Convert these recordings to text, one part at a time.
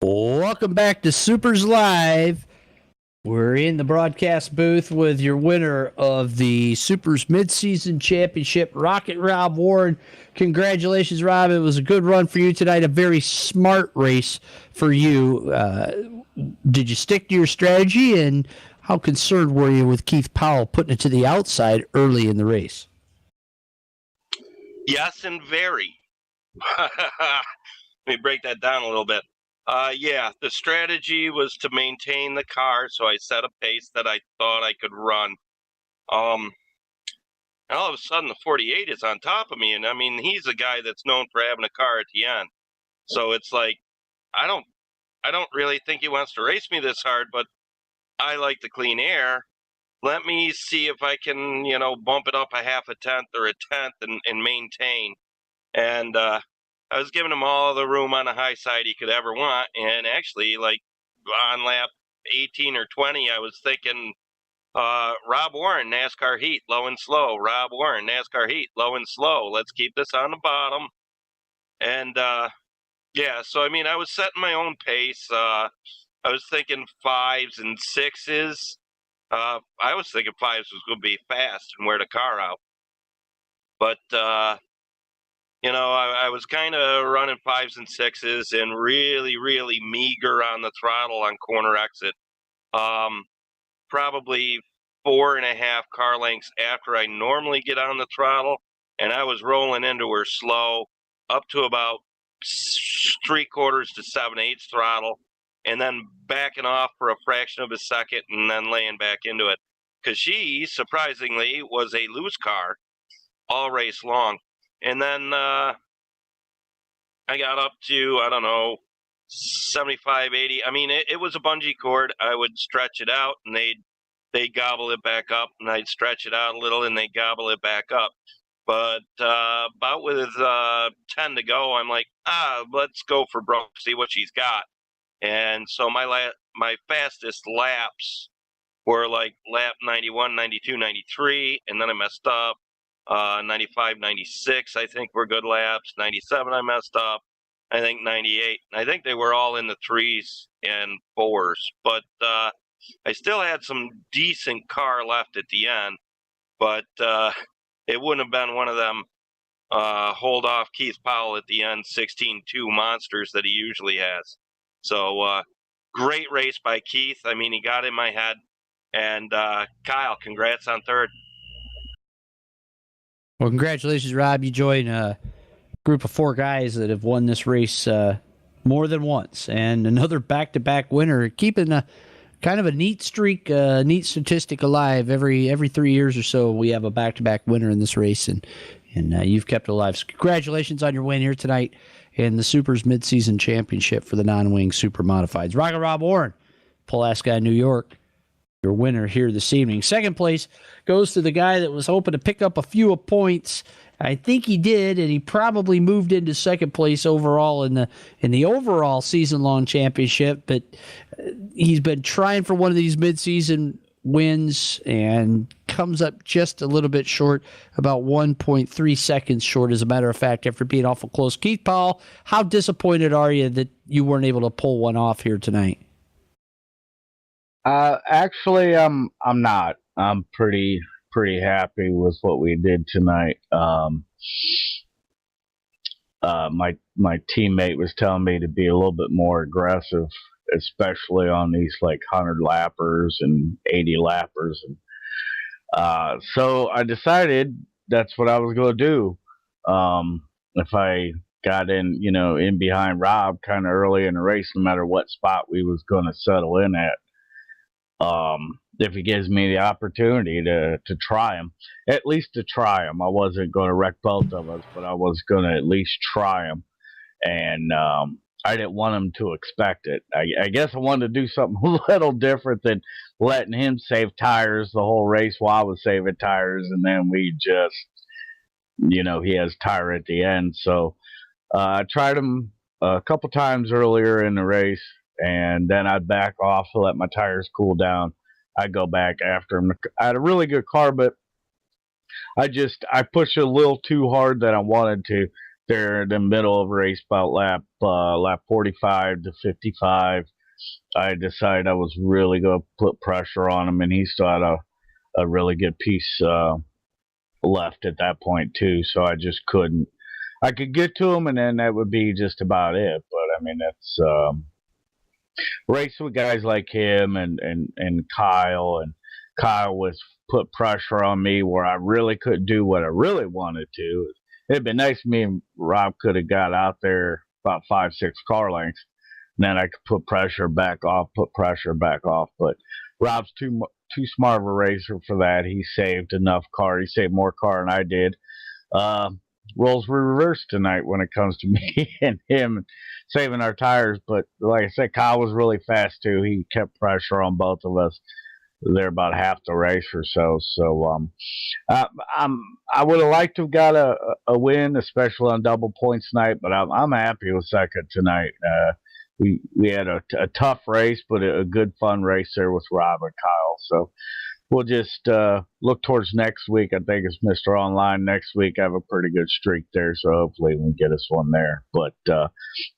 Welcome back to Supers Live. We're in the broadcast booth with your winner of the Supers Midseason Championship, Rocket Rob Warren. Congratulations, Rob. It was a good run for you tonight, a very smart race for you. Did you stick to your strategy, and how concerned were you with Keith Powell putting it to the outside early in the race? Yes, and very. Let me break that down a little bit. Yeah, the strategy was to maintain the car, so I set a pace that I thought I could run. And all of a sudden, the 48 is on top of me, and I mean, he's a guy that's known for having a car at the end. So it's like, I don't really think he wants to race me this hard, but I like the clean air. Let me see if I can, bump it up a half a tenth or a tenth and maintain. And I was giving him all the room on the high side he could ever want. And actually, like on lap 18 or 20, I was thinking, Rob Warren, NASCAR heat, low and slow. Rob Warren, NASCAR heat, low and slow. Let's keep this on the bottom. And yeah, so I mean, I was setting my own pace. I was thinking 5s and 6s. I was thinking 5s was going to be fast and wear the car out. But I was kind of running 5s and 6s and really, really meager on the throttle on corner exit. Probably 4.5 car lengths after I normally get on the throttle, and I was rolling into her slow up to about 3/4 to 7/8 throttle, and then backing off for a fraction of a second and then laying back into it. Because she, surprisingly, was a loose car all race long. And then I got up to, 75, 80. I mean, it was a bungee cord. I would stretch it out, and they'd gobble it back up, and I'd stretch it out a little, and they'd gobble it back up. But about with 10 to go, I'm like, let's go for broke, see what she's got. And so my fastest laps were like lap 91, 92, 93, and then I messed up. 95, 96, I think were good laps. 97, I messed up. I think 98. I think they were all in the 3s and 4s. But I still had some decent car left at the end. But it wouldn't have been one of them hold off Keith Powell at the end 16-2 monsters that he usually has. So great race by Keith. I mean, he got in my head. And Kyle, congrats on third. Well, congratulations, Rob. You join a group of 4 guys that have won this race more than once, and another back-to-back winner, keeping a kind of a neat streak, neat statistic alive. Every 3 years or so, we have a back-to-back winner in this race, and you've kept it alive. So congratulations on your win here tonight in the Supers Midseason Championship for the non-wing Supermodifieds. Rocket Rob Warren, Pulaski, New York. Your winner here this evening. Second place goes to the guy that was hoping to pick up a few points. I think he did, and he probably moved into second place overall in the overall season-long championship. But he's been trying for one of these midseason wins and comes up just a little bit short, about 1.3 seconds short, as a matter of fact, after being awful close. Keith Powell, how disappointed are you that you weren't able to pull one off here tonight? Actually, I'm not. I'm pretty happy with what we did tonight. My teammate was telling me to be a little bit more aggressive, especially on these like 100 lappers and 80 lappers, and so I decided that's what I was going to do. If I got in behind Rob kind of early in the race, no matter what spot we was going to settle in at. If he gives me the opportunity to try him, at least to try him. I wasn't going to wreck both of us, but I was going to at least try him. And I didn't want him to expect it. I guess I wanted to do something a little different than letting him save tires the whole race while I was saving tires. And then we just, he has tire at the end. So I tried him a couple times earlier in the race. And then I'd back off to let my tires cool down. I'd go back after him. I had a really good car, but I pushed a little too hard than I wanted to. there in the middle of the race, about lap 45 to 55. I decided I was really going to put pressure on him, and he still had a really good piece left at that point too. So I just couldn't. I could get to him, and then that would be just about it. But I mean, that's racing with guys like him and Kyle, and Kyle was put pressure on me where I really couldn't do what I really wanted to. It'd been nice if me and Rob could have got out there about 5-6 car lengths, and then I could put pressure back off. But Rob's too smart of a racer for that. He saved enough car. He saved more car than I did. Roles were reversed tonight when it comes to me and him saving our tires. But like I said, Kyle was really fast too. He kept pressure on both of us. They're about half the race or so. So I would have liked to have got a win, especially on double points tonight. But I'm happy with second tonight. We had a tough race, but a good fun race there with Rob and Kyle. So we'll just look towards next week. I think it's Mr. Online next week. I have a pretty good streak there, so hopefully we can get us one there. But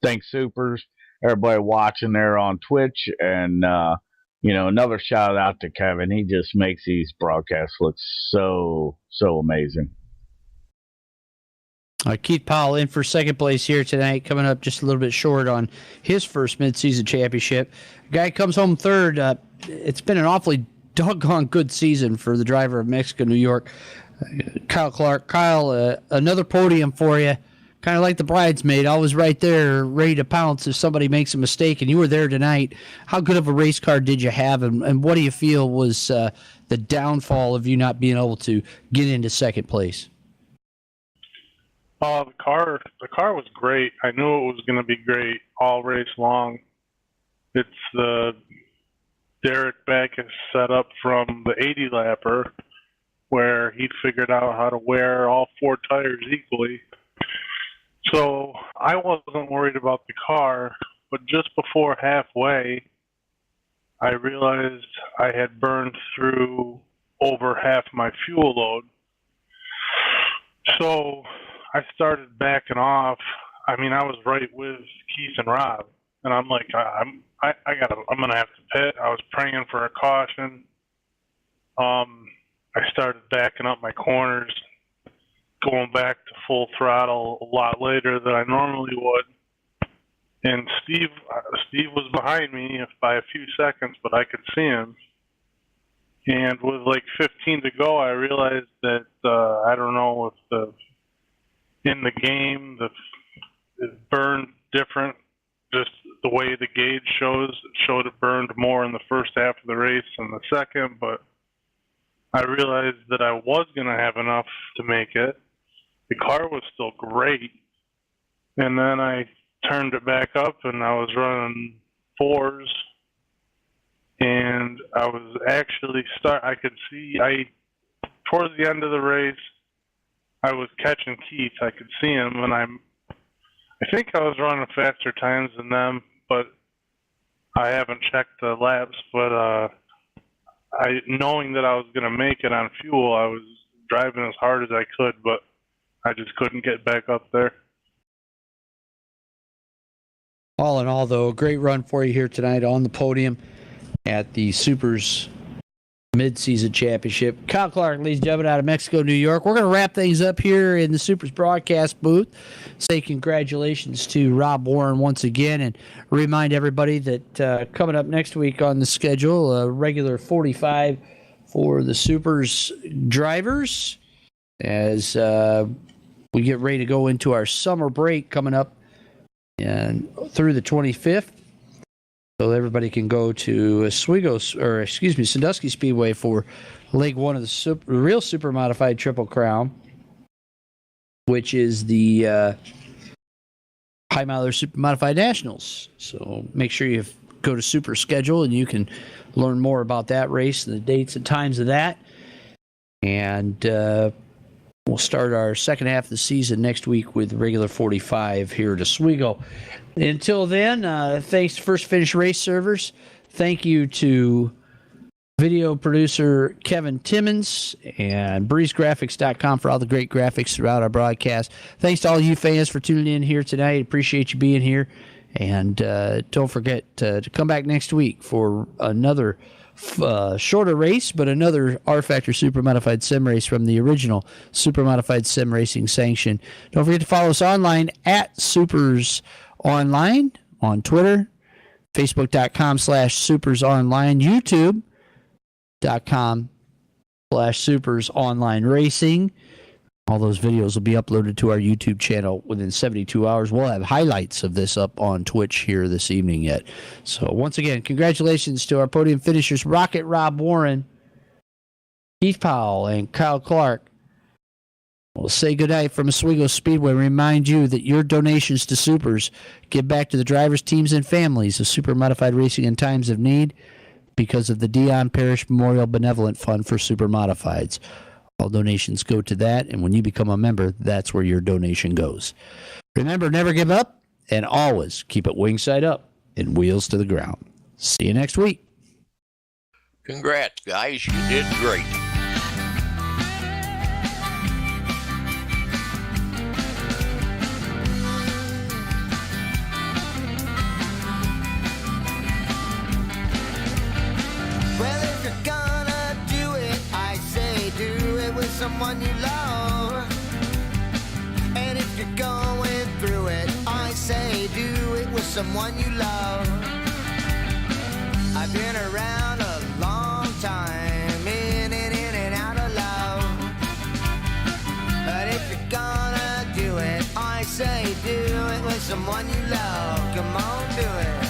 thanks, Supers, everybody watching there on Twitch, and another shout out to Kevin. He just makes these broadcasts look so amazing. Keith Powell in for second place here tonight, coming up just a little bit short on his first midseason championship. Guy comes home third. It's been an awfully doggone good season for the driver of Mexico, New York, Kyle Clark. Kyle, another podium for you. Kind of like the bridesmaid, always right there, ready to pounce if somebody makes a mistake, and you were there tonight. How good of a race car did you have, and what do you feel was the downfall of you not being able to get into second place? The car was great. I knew it was going to be great all race long. It's the Derek Backus set up from the 80 lapper, where he'd figured out how to wear all four tires equally. So I wasn't worried about the car, but just before halfway, I realized I had burned through over half my fuel load. So I started backing off. I mean, I was right with Keith and Rob, and I'm like, I'm gonna have to pit. I was praying for a caution. I started backing up my corners, going back to full throttle a lot later than I normally would. And Steve was behind me by a few seconds, but I could see him. And with like 15 to go, I realized that I don't know if in the game it burned different. Just the way the gauge showed it burned more in the first half of the race than the second. But I realized that I was going to have enough to make it. The car was still great. And then I turned it back up, and I was running fours. And I was actually I could see, towards the end of the race, I was catching Keith. I could see him, and I think I was running faster times than them, but I haven't checked the laps. But knowing that I was going to make it on fuel, I was driving as hard as I could, but I just couldn't get back up there. All in all, though, a great run for you here tonight on the podium at the SUPRS Mid-Season Championship. Kyle Clark, ladies and gentlemen, out of Mexico, New York. We're going to wrap things up here in the SUPRS broadcast booth. Say congratulations to Rob Warren once again, and remind everybody that coming up next week on the schedule, a regular 45 for the SUPRS drivers as we get ready to go into our summer break coming up and through the 25th. So everybody can go to Sandusky Speedway for Leg 1 of the real Supermodified Triple Crown, which is the High Miler Supermodified Nationals. So make sure you go to Super Schedule, and you can learn more about that race and the dates and times of that. And we'll start our second half of the season next week with regular 45 here at Oswego. Until then, thanks to First Finish Race Servers. Thank you to video producer Kevin Timmons, and breezegraphics.com for all the great graphics throughout our broadcast. Thanks to all you fans for tuning in here tonight. Appreciate you being here. And don't forget to come back next week for another shorter race, but another rFactor Supermodified Sim race from the original Supermodified Sim Racing sanction. Don't forget to follow us online at SUPRS Online on Twitter, Facebook.com/SUPRS Online, YouTube.com/SUPRS Online Racing. All those videos will be uploaded to our YouTube channel within 72 hours. We'll have highlights of this up on Twitch here this evening yet. So once again, congratulations to our podium finishers, Rocket Rob Warren, Keith Powell, and Kyle Clark. We'll say goodnight from Oswego Speedway. Remind you that your donations to SUPRS give back to the drivers, teams, and families of Supermodified Racing in times of need because of the Dion Parish Memorial Benevolent Fund for Supermodifieds. All donations go to that, and when you become a member, that's where your donation goes. Remember, never give up, and always keep it wing side up and wheels to the ground. See you next week. Congrats, guys. You did great. Well, if you're gonna do it, I say do it with someone you love. And if you're going through it, I say do it with someone you love. I've been around a long time, in and out of love. But if you're gonna do it, I say do it with someone you love. Come on, do it.